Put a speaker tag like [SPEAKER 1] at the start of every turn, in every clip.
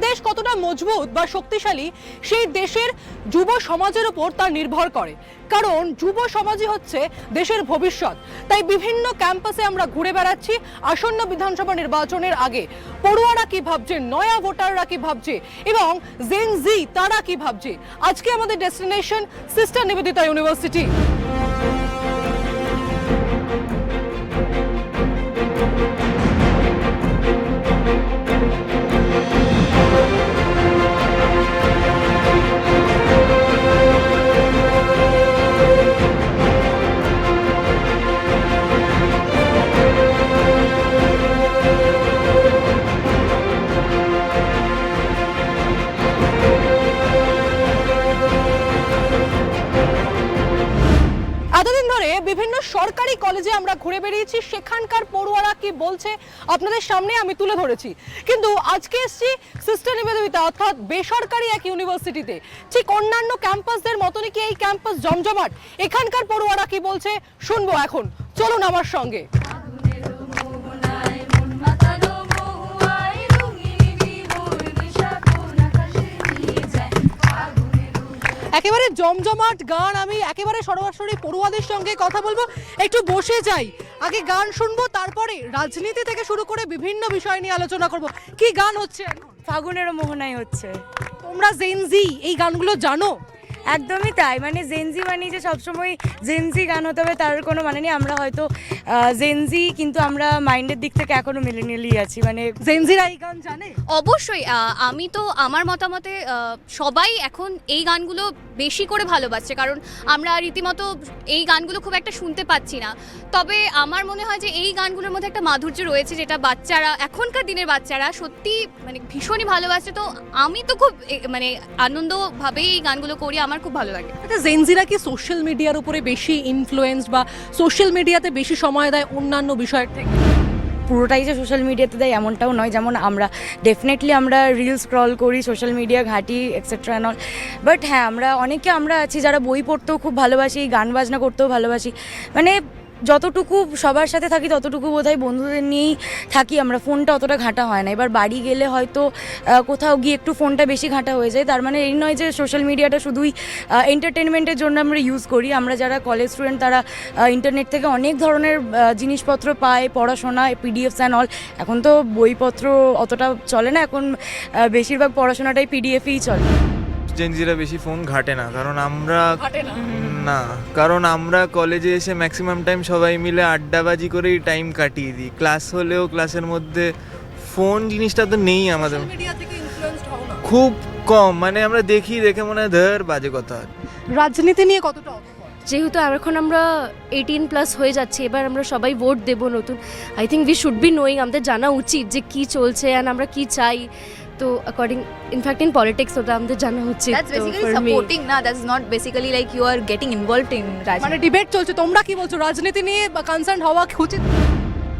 [SPEAKER 1] দেশ কতটা মজবুত বা শক্তিশালী সেই দেশের যুব সমাজের উপর তা নির্ভর করে, কারণ যুব সমাজই হচ্ছে দেশের ভবিষ্যৎ। তাই বিভিন্ন ক্যাম্পাসে আমরা ঘুরে বেড়াচ্ছি আসন্ন বিধানসভা নির্বাচনের আগে। পড়ুয়ারা কি ভাবছে, নয়া ভোটাররা কি ভাবছে এবং জেন জি তারা কি ভাবছে। আজকে আমাদের ডেস্টিনেশন সিস্টার নিবেদিতা ইউনিভার্সিটি। এতদিন ধরে বিভিন্ন সরকারি কলেজে আমরা ঘুরে বেরিয়েছি, সেখানকার পড়ুয়ারা কি বলছে আপনাদের সামনে আমি তুলে ধরেছি। কিন্তু আজকে এসেছি সিস্টার নিবেদিতা অর্থাৎ বেসরকারি এক ইউনিভার্সিটিতে। ঠিক অন্যান্য ক্যাম্পাসদের মতনই কি এই ক্যাম্পাস জমজমাট? এখানকার পড়ুয়ারা কি বলছে শুনবো এখন, চলুন আমার সঙ্গে। একেবারে জমজমাট গান, আমি একেবারে সরাসরি পড়ুয়াদের সঙ্গে কথা বলবো। একটু বসে যাই, আগে গান শুনবো, তারপরে রাজনীতি থেকে শুরু করে বিভিন্ন বিষয় নিয়ে আলোচনা করব। কি গান হচ্ছে?
[SPEAKER 2] ফাগুনেরও মোহনাই হচ্ছে।
[SPEAKER 1] তোমরা জেনজি এই গানগুলো জানো?
[SPEAKER 2] একদমই তাই, মানে জেনজি মানে যে সবসময় জেনজি গান হতে হবে তার কোনো মানে নেই। আমরা হয়তো জেনজি, কিন্তু আমরা মাইন্ডের দিক থেকে এখনো মিলেনিয়ালই আছি। মানে
[SPEAKER 1] জেনজিরা এই গান জানে?
[SPEAKER 3] অবশ্যই। আমি তো আমার মতামতে সবাই এখন এই গানগুলো বেশি করে ভালোবাসছে, কারণ আমরা রীতিমতো এই গানগুলো খুব একটা শুনতে পাচ্ছি না। তবে আমার মনে হয় যে এই গানগুলোর মধ্যে একটা মাধুর্য রয়েছে, যেটা বাচ্চারা, এখনকার দিনের বাচ্চারা সত্যি মানে ভীষণই ভালোবাসছে। তো আমি তো খুব মানে আনন্দভাবেই এই গানগুলো করি, আমার খুব ভালো লাগে।
[SPEAKER 1] আচ্ছা, জেনজিরা কি সোশ্যাল মিডিয়ার উপরে বেশি ইনফ্লুয়েন্সড বা সোশ্যাল মিডিয়াতে বেশি সময় দেয় অন্যান্য বিষয়ের থেকে?
[SPEAKER 2] পুরোটাই যে সোশ্যাল মিডিয়াতে দেয় এমনটাও নয়। যেমন আমরা ডেফিনেটলি আমরা রিল স্ক্রল করি, সোশ্যাল মিডিয়া ঘাঁটি এক্সেট্রা অ্যান্ড অল। বাট হ্যাঁ, আমরা আছি যারা বই পড়তেও খুব ভালোবাসি, গান বাজনা করতেও ভালোবাসি। মানে যতটুকু সবার সাথে থাকি ততটুকু বোধহয় বন্ধুদের নিয়েই থাকি আমরা। ফোনটা অতটা ঘাঁটা হয় না। এবার বাড়ি গেলে হয়তো কোথাও গিয়ে একটু ফোনটা বেশি ঘাঁটা হয়ে যায়। তার মানে এই নয় যে সোশ্যাল মিডিয়াটা শুধুই এন্টারটেনমেন্টের জন্য আমরা ইউজ করি। আমরা যারা কলেজ স্টুডেন্ট তারা ইন্টারনেট থেকে অনেক ধরনের জিনিসপত্র পায়, পড়াশোনা, পিডিএফস অ্যান্ড অল। এখন তো বইপত্র অতটা চলে না, এখন বেশিরভাগ পড়াশোনাটাই পিডিএফেই চলে।
[SPEAKER 4] জেনজিরা বেশি ফোন ঘাটে না, কারণ আমরা কলেজে এসে ম্যাক্সিমাম টাইম সবাই মিলে আড্ডাবাজি করেই টাইম কাটিয়ে দিই। ক্লাস হলেও ক্লাসের মধ্যে ফোন জিনিসটা তো নেই আমাদের, খুব কম। মানে আমরা দেখে মনে হয় ধর বাজে কথা।
[SPEAKER 1] রাজনীতি নিয়ে কতটা?
[SPEAKER 5] যেহেতু এখন আমরা 18+ হয়ে যাচ্ছি, এবার আমরা সবাই ভোট দেব নতুন। I think we should be knowing, আমাদের জানা উচিত যে কি চলছে অ্যান্ড আমরা কি চাই। তো অ্যাকর্ডিং ইনফ্যাক্ট ইন পলিটিক্স ওটা আমাদের জানা উচিত।
[SPEAKER 3] That's basically supporting, না, that's not basically like you are getting involved in রাজনীতি।
[SPEAKER 1] মানে ডিবেট চলছে, তোমরা কি বলছো? রাজনীতি নিয়ে কনসার্ন হওয়া উচিত?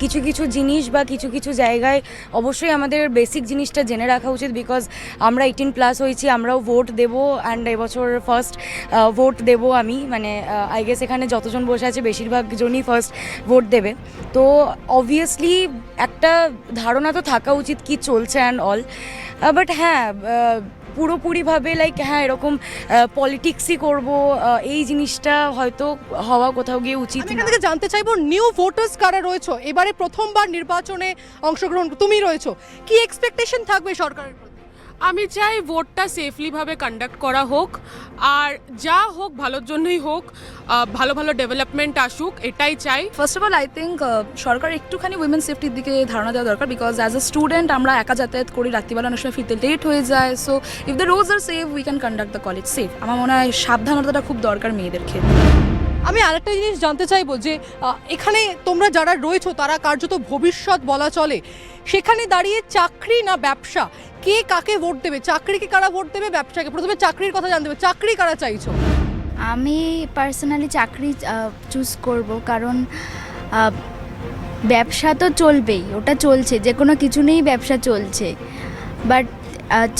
[SPEAKER 2] কিছু কিছু জিনিস বা কিছু কিছু জায়গায় অবশ্যই আমাদের বেসিক জিনিসটা জেনে রাখা উচিত। বিকজ আমরা 18+ হয়েছি, আমরাও ভোট দেবো। অ্যান্ড এবছর ফার্স্ট ভোট দেবো আমি। মানে আই গেস এখানে যতজন বসে আছে বেশিরভাগ জনই ফার্স্ট ভোট দেবে। তো অবভিয়াসলি একটা ধারণা তো থাকা উচিত কি চলছে অ্যান্ড অল। বাট হ্যাঁ, পুরোপুরিভাবে লাইক হ্যাঁ এরকম পলিটিক্সই করব এই জিনিসটা হয়তো হওয়া কোথাও গিয়ে উচিত।
[SPEAKER 1] এখান থেকে জানতে চাইবো নিউ ভোটার্স কারা রয়েছে, এবারে প্রথমবার নির্বাচনে অংশগ্রহণ তুমি রয়েছো, কি এক্সপেকটেশন থাকবে সরকারের প্রতি?
[SPEAKER 6] আমি চাই ভোটটা সেফলিভাবে কন্ডাক্ট করা হোক, আর যা হোক ভালোর জন্যই হোক, ভালো ভালো ডেভেলপমেন্ট আসুক, এটাই চাই।
[SPEAKER 7] First of all I think সরকার একটুখানি উইমেন সেফটির দিকে ধারণা দেওয়া দরকার। বিকজ অ্যাজ এ স্টুডেন্ট আমরা একা যাতায়াত করি, রাত্রিবেলা অনেক সময় ফিরতে লেট হয়ে যায়। So if the roads R safe we can conduct the college safe. আমার মনে হয় সাবধানতাটা খুব দরকার মেয়েদের ক্ষেত্রে।
[SPEAKER 1] আমি আরেকটা জিনিস জানতে চাইবো যে এখানে তোমরা যারা রয়েছো তারা কার্যত ভবিষ্যৎ বলা চলে, সেখানে দাঁড়িয়ে চাকরি না ব্যবসা, কে কাকে ভোট দেবে? চাকরিকে কারা ভোট দেবে, ব্যবসাকে? প্রথমে চাকরির কথা জানতে হবে, চাকরি কারা চাইছো?
[SPEAKER 8] আমি পার্সোনালি চাকরি চুজ করব, কারণ ব্যবসা তো চলবেই, ওটা চলছে, যে কোনো কিছু নিয়েই ব্যবসা চলছে। বাট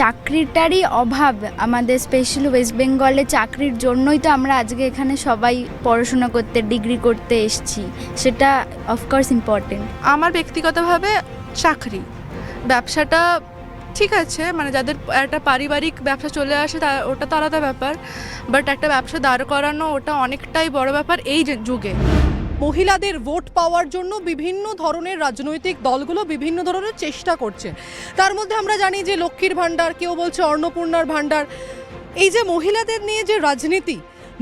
[SPEAKER 8] চাকরিটারই অভাব আমাদের, স্পেশালি ওয়েস্ট বেঙ্গলে। চাকরির জন্যই তো আমরা আজকে এখানে সবাই পড়াশোনা করতে, ডিগ্রি করতে এসেছি, সেটা অফকোর্স ইম্পর্টেন্ট।
[SPEAKER 7] আমার ব্যক্তিগতভাবে চাকরি, ব্যবসাটা
[SPEAKER 9] ঠিক আছে, মানে যাদের একটা পারিবারিক ব্যবসা চলে আসে ওটা তো আলাদা ব্যাপার, বাট একটা ব্যবসা দাঁড় করানো ওটা অনেকটাই বড় ব্যাপার এই যুগে।
[SPEAKER 1] মহিলাদের ভোট পাওয়ার জন্য বিভিন্ন ধরনের রাজনৈতিক দলগুলো বিভিন্ন ধরনের চেষ্টা করছে। তার মধ্যে আমরা জানি যে লক্ষ্মীর ভাণ্ডার, কেউ বলছে অন্নপূর্ণার ভাণ্ডার। এই যে মহিলাদের নিয়ে যে রাজনীতি,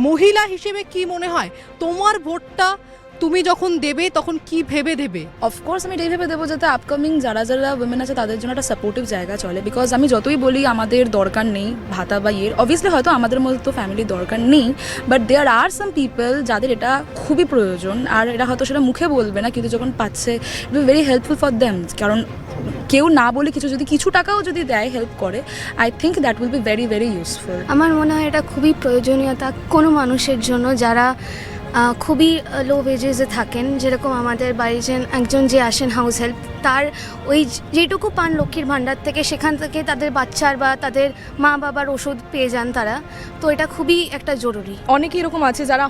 [SPEAKER 1] মহিলা হিসেবে কি মনে হয় তোমার ভোটটা তুমি যখন দেবে তখন কি ভেবে দেবে?
[SPEAKER 7] অফকোর্স আমি এটাই ভেবে দেবো যাতে আপকামিং যারা উইমেন আছে তাদের জন্য একটা সাপোর্টিভ জায়গা চলে। বিকজ আমি যতই বলি আমাদের দরকার নেই ভাতা বা ইয়ের, অবভিয়াসলি হয়তো আমাদের মধ্যে তো ফ্যামিলির দরকার নেই, but there R some people যাদের এটা খুবই প্রয়োজন, আর এরা হয়তো সেটা মুখে বলবে না, কিন্তু যখন পাচ্ছে it will very helpful for them. কারণ কেউ না বলে কিছু টাকাও যদি দেয়, হেল্প করে, I think that will be very very useful.
[SPEAKER 5] আমার মনে হয় এটা খুবই প্রয়োজনীয়তা কোনো মানুষের জন্য যারা খুবই লো ওয়েজেসে থাকেন। যেরকম আমাদের বাড়ির একজন যে আসেন হাউস হেল্প, তার ওই যেটুকু পান লক্ষ্মীর ভাণ্ডার থেকে, সেখান থেকে তাদের বাচ্চার বা তাদের মা বাবার ওষুধ পেয়ে যান তারা। তো এটা খুবই একটা জরুরি।
[SPEAKER 10] অনেকে এরকম আছে যারা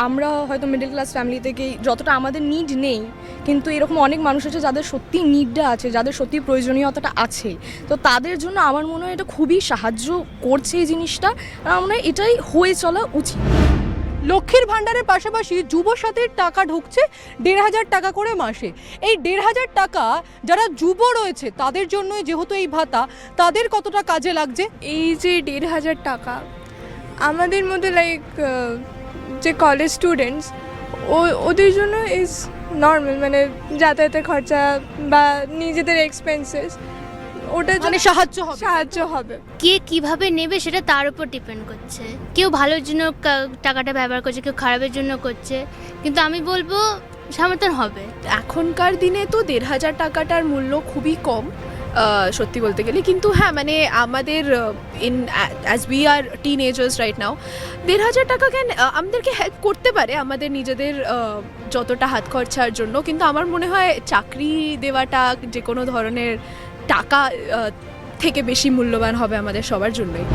[SPEAKER 10] আমরা হয়তো মিডল ক্লাস ফ্যামিলি থেকেই যতটা আমাদের নিড নেই, কিন্তু এরকম অনেক মানুষ আছে যাদের সত্যি নিডটা আছে, যাদের সত্যি প্রয়োজনীয়তাটা আছে। তো তাদের জন্য আমার মনে হয় এটা খুবই সাহায্য করছে এই জিনিসটা। আমার মনে হয় এটাই হয়ে চলা উচিত।
[SPEAKER 1] লক্ষ্মীর ভাণ্ডারের পাশাপাশি যুবসাথীর টাকা ঢুকছে 1,500 টাকা করে মাসে। এই 1,500 টাকা যারা যুব রয়েছে তাদের জন্য যেহেতু এই ভাতা, তাদের কতটা কাজে লাগছে?
[SPEAKER 11] এই যে 1,500 টাকা আমাদের মধ্যে লাইক যে কলেজ স্টুডেন্টস ওদের জন্য ইজ নর্মাল, মানে যাতায়াতের খরচা বা নিজেদের এক্সপেন্সেস, ওটা
[SPEAKER 1] মানে সাহায্য হবে।
[SPEAKER 5] কে কিভাবে নেবে সেটা তার উপর ডিপেন্ড করছে। কেউ ভালোর জন্য টাকাটা ব্যবহার করছে, কেউ খারাপের জন্য করছে, কিন্তু আমি বলবো সমর্থন হবে।
[SPEAKER 11] এখনকার দিনে তো 1,500 টাকাটার মূল্য খুবই কম সত্যি বলতে গেলে, কিন্তু হ্যাঁ মানে আমাদের as we are teenagers right now 1,500 টাকা আমাদেরকে হেল্প করতে পারে আমাদের নিজেদের যতটা হাত খরচার জন্য। কিন্তু আমার মনে হয় চাকরি দেওয়াটা যে কোনো ধরনের টাকা থেকে বেশি মূল্যবান হবে আমাদের সবার জন্যই।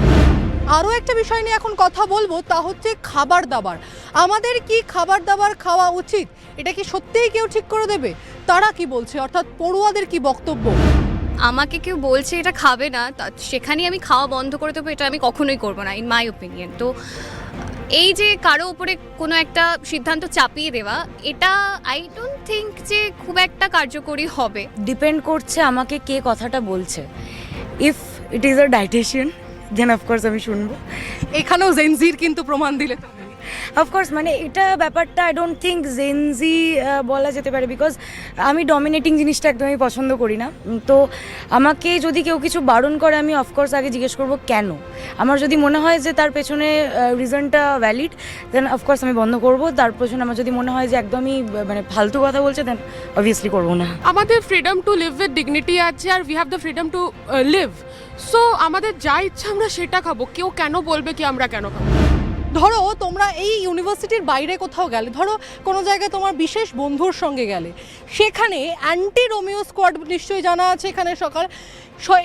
[SPEAKER 1] আরও একটা বিষয় নিয়ে এখন কথা বলবো, তা হচ্ছে খাবার দাবার। আমাদের কি খাবার দাবার খাওয়া উচিত? এটা কি সত্যিই কেউ ঠিক করে দেবে? তারা কি বলছে, অর্থাৎ পড়ুয়াদের কি বক্তব্য?
[SPEAKER 3] আমাকে কেউ বলছে এটা খাবে না, সেখানেই আমি খাওয়া বন্ধ করে দেবো, এটা আমি কখনোই করবো না ইন মাই ওপিনিয়ন। তো এই যে কারো উপরে কোনো একটা সিদ্ধান্ত চাপিয়ে দেওয়া, এটা আই ডোন্ট থিঙ্ক যে খুব একটা কার্যকরী হবে।
[SPEAKER 2] ডিপেন্ড করছে আমাকে কে কথাটা বলছে। If it is a dietitian then of course আমি শুনবো।
[SPEAKER 1] এখানেও জেনজির কিন্তু প্রমাণ দিলে তো
[SPEAKER 2] অফকোর্স মানে এটা ব্যাপারটা আই ডোন্ট থিঙ্ক জেনজি বলা যেতে পারে, বিকজ আমি ডমিনেটিং জিনিসটা একদমই পছন্দ করি না। তো আমাকে যদি কেউ কিছু বারণ করে আমি অফকোর্স আগে জিজ্ঞেস করবো কেন। আমার যদি মনে হয় যে তার পেছনে রিজনটা ভ্যালিড, দেন অফকোর্স আমি বন্ধ করবো। তার পেছনে আমার যদি মনে হয় যে একদমই মানে ফালতু কথা বলছে, দেন অবভিয়াসলি করবো না।
[SPEAKER 6] আমাদের freedom to live with dignity আছে, আর we have the freedom to live. So আমাদের যা ইচ্ছা আমরা সেটা খাবো, কেউ কেন বলবে কি আমরা কেন খাবো?
[SPEAKER 1] ধরো তোমরা এই ইউনিভার্সিটির বাইরে কোথাও গেলে, ধরো কোনো জায়গায় তোমার বিশেষ বন্ধুর সঙ্গে গেলে, সেখানে অ্যান্টি রোমিও স্কোয়াড নিশ্চয়ই জানা আছে এখানে সকাল।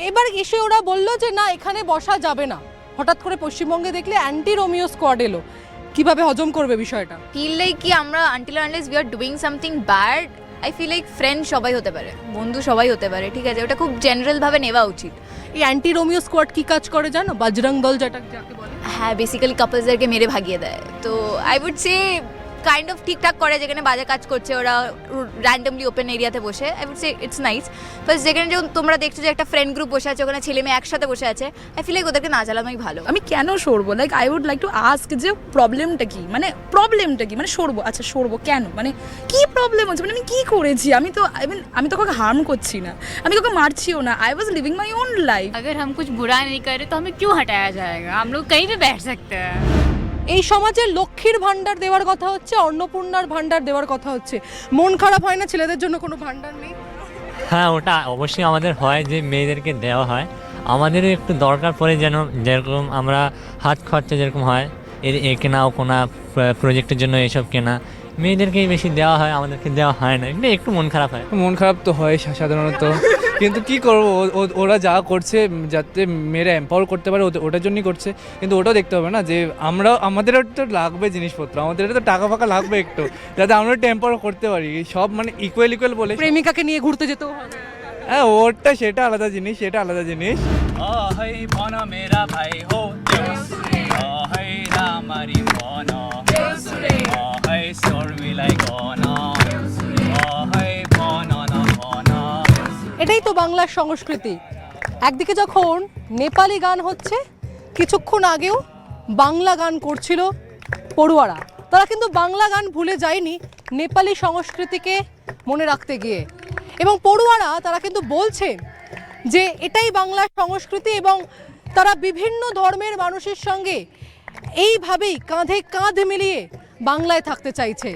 [SPEAKER 1] এবার এসে ওরা বললো যে না এখানে বসা যাবে না, হঠাৎ করে পশ্চিমবঙ্গে দেখলে অ্যান্টি রোমিও স্কোয়াড এলো, কিভাবে হজম করবে বিষয়টা?
[SPEAKER 12] ফিল লাইক কি আমরা until unless we are doing something bad, I feel like friend সবাই হতে পারে, বন্ধু সবাই হতে পারে, ঠিক আছে? ওটা খুব জেনারেল ভাবে নেওয়া উচিত।
[SPEAKER 1] এই অ্যান্টি রোমিও স্কোয়াড কি কাজ করে জানো? বজরং দল যাকে বলে,
[SPEAKER 12] হ্যাঁ বেসিক্যালি কাপলসদেরকে মেরে ভাগিয়ে দেয়। তো I would say kind of ঠিকঠাক করে, যেখানে বাজে কাজ করছে ওরা র্যান্ডমলি ওপেন এরিয়াতে বসে, I would say it's nice. But যেখানে যখন তোমরা দেখছো যে একটা ফ্রেন্ড গ্রুপ বসে আছে, ওখানে ছেলে মেয়ে একসাথে বসে আছে, আই ফিল লাইক ওদেরকে না চালানোই ভালো।
[SPEAKER 7] আমি কেন সরবো? Like I would like to ask যে প্রবলেমটা কি, মানে সরবো, আচ্ছা সরবো কেন, মানে কি প্রবলেম হচ্ছে, মানে আমি কি করেছি? আমি তো কাউকে হার্ম করছি না, আমি কাউকে মারছিও না, I was leaving my own life.
[SPEAKER 3] अगर हम कुछ बुरा नहीं करे तो हमें क्यों हटाया जाएगा? हम लोग कहीं भी बैठ सकते हैं।
[SPEAKER 1] এই সমাজে লক্ষ্মীর ভাণ্ডার দেওয়ার কথা হচ্ছে, অন্নপূর্ণার ভাণ্ডার দেওয়ার কথা হচ্ছে, মন খারাপ হয় না ছেলেদের জন্য কোনো ভাণ্ডার নেই?
[SPEAKER 13] হ্যাঁ ওটা অবশ্যই আমাদের হয় যে মেয়েদেরকে দেওয়া হয়, আমাদেরও একটু দরকার পড়ে, যেন যেরকম আমরা হাত খরচা যেরকম হয় এ কেনা ও কোনা প্রজেক্টের জন্য এসব কেনা, মেয়েদেরকেই বেশি দেওয়া হয়, আমাদেরকে দেওয়া হয় না, এটা একটু মন খারাপ হয়।
[SPEAKER 14] মন খারাপ তো হয় সাধারণত, কিন্তু কি করবো, ওরা যা করছে যাতে মেয়েরা এম্পাওয়ার করতে পারে ওটার জন্যই করছে। কিন্তু ওটাও দেখতে হবে না যে আমাদেরও তো লাগবে জিনিসপত্র, আমাদের তো টাকা ফাঁকা লাগবে একটু, যাতে আমরা একটু এম্পাওয়ার করতে পারি। সব মানে ইকুয়াল বলে
[SPEAKER 1] প্রেমিকাকে নিয়ে ঘুরতে যেতেও হবে,
[SPEAKER 14] হ্যাঁ ওরটা সেটা আলাদা জিনিস, সেটা আলাদা জিনিস।
[SPEAKER 1] এটাই তো বাংলার সংস্কৃতি। একদিকে যখন নেপালি গান হচ্ছে, কিছুক্ষণ আগেও বাংলা গান করছিল পড়ুয়ারা। তারা কিন্তু বাংলা গান ভুলে যায়নি নেপালি সংস্কৃতিকে মনে রাখতে গিয়ে। এবং পড়ুয়ারা তারা কিন্তু বলছেন যে এটাই বাংলার সংস্কৃতি এবং তারা বিভিন্ন ধর্মের মানুষের সঙ্গে এইভাবেই কাঁধে কাঁধ মিলিয়ে বাংলায় থাকতে চাইছে।